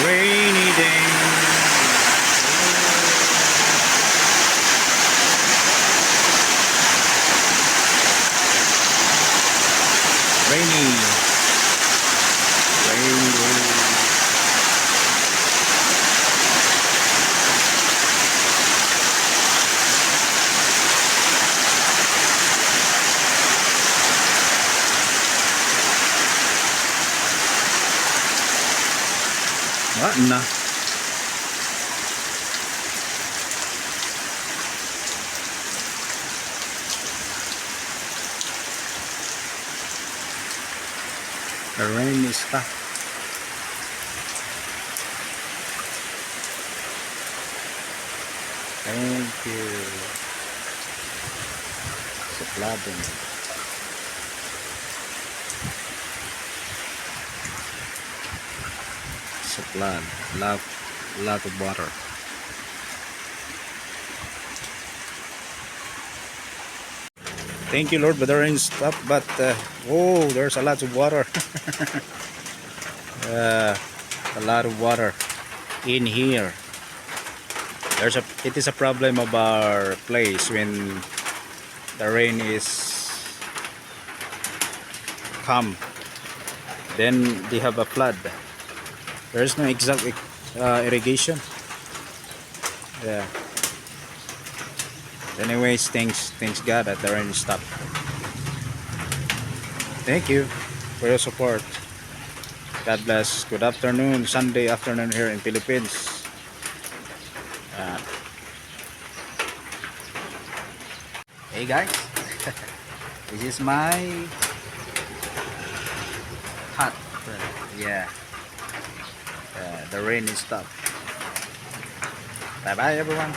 Rainy day. Rainy. Rainy day. Wala na. The rain is stuck. Thank you. Sa flooding. Sa flood. Lot of water. Thank you, Lord, but the rain stopped. But oh, there's a lot of water. A lot of water in here. It is a problem of our place when the rain is come. Then they have a flood. There is no exact irrigation. Yeah. Anyways, thanks God that the rain stopped. Thank you for your support. God bless. Good afternoon, Sunday afternoon here in Philippines. Hey guys, this is my hut. Yeah, the rain is stopped. Bye bye everyone.